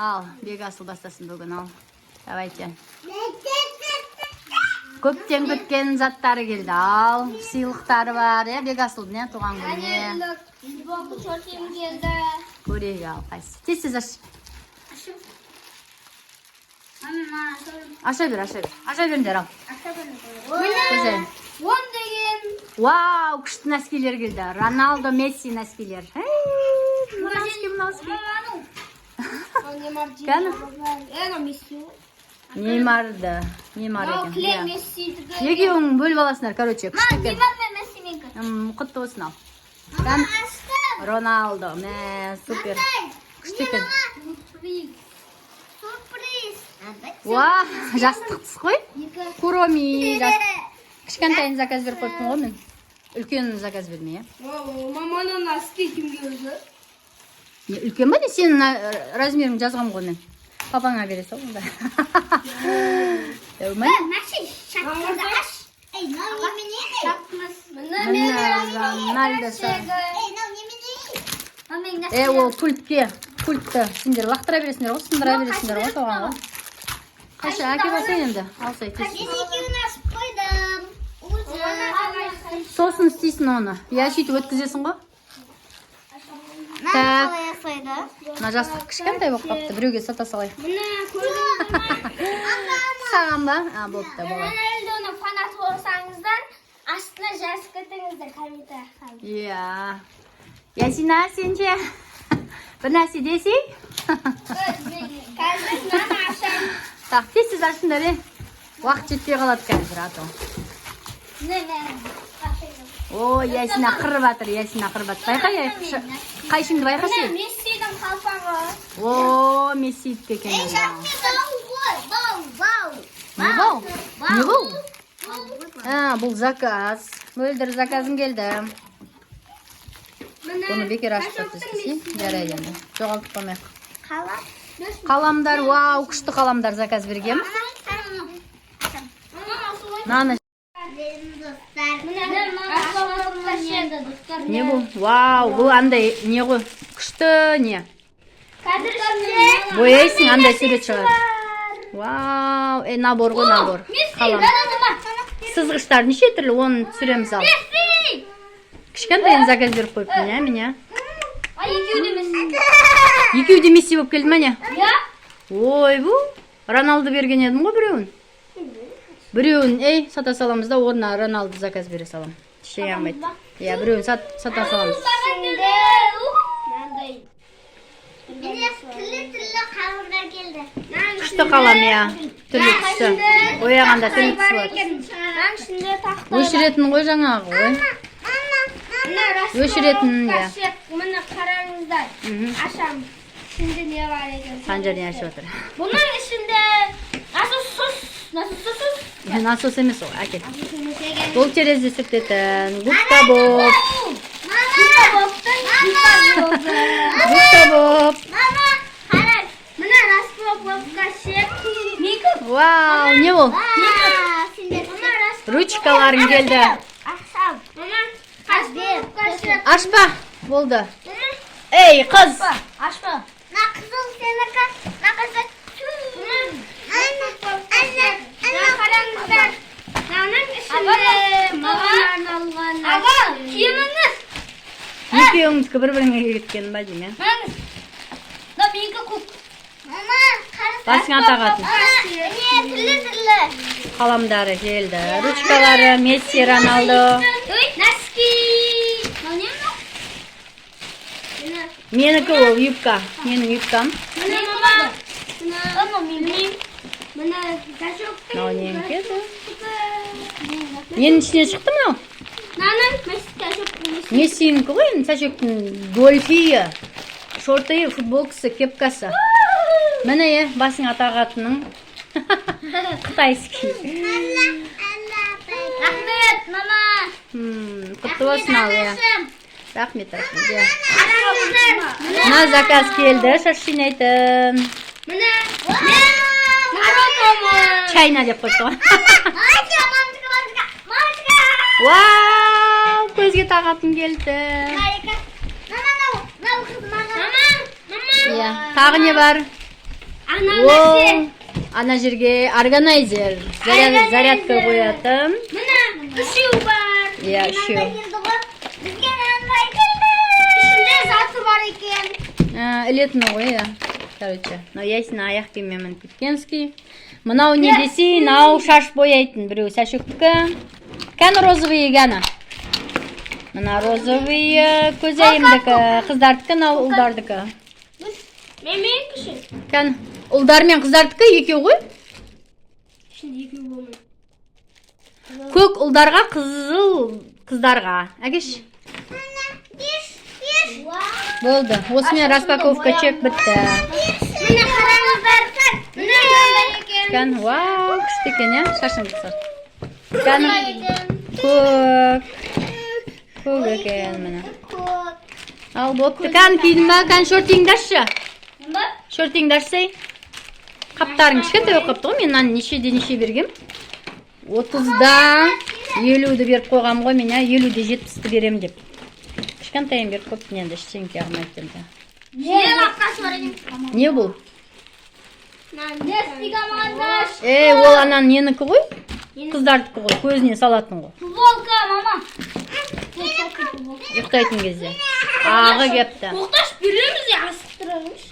Al, Бекасыл бастасын бүгін ал. Давайте. Көптен күткен заттары келді. Ал, сыйлықтары бар. Бекасылдың туған күніне. Көрейік ал, қайсы. Тез аш. Аша бер. Аша беріңдер ал. Көзен. Вау, күшті нәскелер келді. Роналдо, Месси нәскелер. Неймарды. Неймар екен. Екеуің бөліп аласыңдар, короче. Күшті екен. Құтты болсын ал. Роналдо. Супер. Күшті екен. Уа, жастықсыз қой. Куроми жастық. Кішкентайын заказ беріп қойыппын ғой мен. Үлкен заказ бермей, Маманың носки кімге өзі? Үлкен ба? Сенің размерің жазғам ғой мен. Папаңа бересі ол да. Ол пультке. Пультті сендер лақтыра бересіңдер ғой, сындыра бересіңдер ғой соған ғой. Қаша, әке басайын енді. Алсай, тез. Сосын істейсің оны. Сөйтіп өткізесің ғой. Мына жастық кішкентай болып қапты. Біреуге сата салайық. Саған ба? Болыпты, болады. Роналдоның фанаты болсаңыздар, астына жазып кетіңіздер комментарийға. Ясина, сен ше? Bir нәрсе десей? Қазір мама ашам. Так, тез ашыңдар, уақыт жетпей қалады қазір, ато. О, Ясина қырып атыр, Байқа, қайшыңды байқасы? Мессидің қалпағы. О, Мессидік екен. Не бұл? Бұл заказ. Мөлдір заказым келді. Bunu бекер ашып өткізсей, жарайды енді. Жоғалтып қоймайық. Қаламдар, вау, күшті қаламдар заказ бергем. Наны. Не бұл? Вау, бұл андай не ғой? Күшті не? Бояйсың, андай сурет шығар. Вау, набор ғой, набор. Қалам. Сызғыштар неше түрлі, оны түсіреміз ал. Кішкентайын заказ беріп қойыппын, меня. Екеуде Месси болып келді мәне? Ой, бұл Роналды берген едім ғой біреуін. Біреуін, сата саламыз да, орнына Роналды заказ бере салам. Тішей амайды. Біреуін сата саламыз. Түрлі қаламдар келді. Күшті қалам, түрлі түсі. Ояғанда түрлі түсі болады. Өшіретін ғой жаңағы, ой. Өшіретін, Мұны қараңыздар. Ашам. Ішінде не бар екен? Санжар не ашып отыр. Бұның ішінде насос. Насос емес ол, әкел. Бұл терезе сүктетін. Губка боб. Губка боб. Мама, қарай. Мұны распаковка шеп. Вау, не бұл? Ручкаларың келді. Ашпа, болды. Ей, қыз! Ашпа. На қызыл сенікі, на қызыл. Қараңыздар. Наның ішінде маған алған. Аға, киіміңіз. Екеуіңіздікі бір-біріңе кеткен ба деймін. Маңыз. Да, менікі көк. Мама, қарасың. Басыңа тағатын. Түрлі. Қаламдары келді. Ручкалары, Месси, Роналдо. Носки. Менікі ол юбка. Менің юбкам. Мынау нең келді? Ненің ішіне шықты мынау? Мессинікі ғой, сәшектің гольфиі, шортыйы, футболкасы, кепкасы. Міне, басыңа тағатының қытайский. Рахмет, мама. Құтты болсын ал, Рахмет. Мына заказ келді, шашинайтын. Чайна деп қойды ғой. Вау, көзге тағатын келді. Тағы не бар? Ол ана жерге органайзер, зарядка қоятын. Мына үшеу бар. Иә, үшеу. Бізге мынандай келді. Ішінде заты бар екен. Ілетін ғой, иә. Короче, но ясына аяқ киіммен кеткенский. Мынау не десе, мынау шаш бояйтын. Біреу сәшөктікі. Кән розовый егені. Мына розовый көзәйімдікі. Қыздардікі, мынау ұлдардікі. Мен кіші. Кән ұлдар мен қыздардікі екеу ғой. Ішінде екеу болмай. Көк ұлдарға, қызыл қыздарға. Әгеш? Болды. Осымен распаковка чек бітті. Міне қараңыздар. Міне мынандай екен. Кән, вау, күшті екен, иә? Шашың қысыр. Кән, көк. Көк екен, міне. Ал, бопты. Кән, кидің ба? Кән, шортиңді ашшы. Шортиңді ашсай. Қаптарың кішкентай болып қапты ғой. Мен мынаны неше бергем? 30-да 50-ді беріп қойғам ғой мен, 50-де 70-ді берем деп. Кішкентайын беріп қойыптын енді, ештеңке алмайды енді. Не бұл? Ол анан ненікі ғой? Қыздардікі ғой, көзіне салатын ғой. Футболка, мама. Ұйықтайтын кезде. Ағы кепті. Тоқташ береміз я асықтырармыз.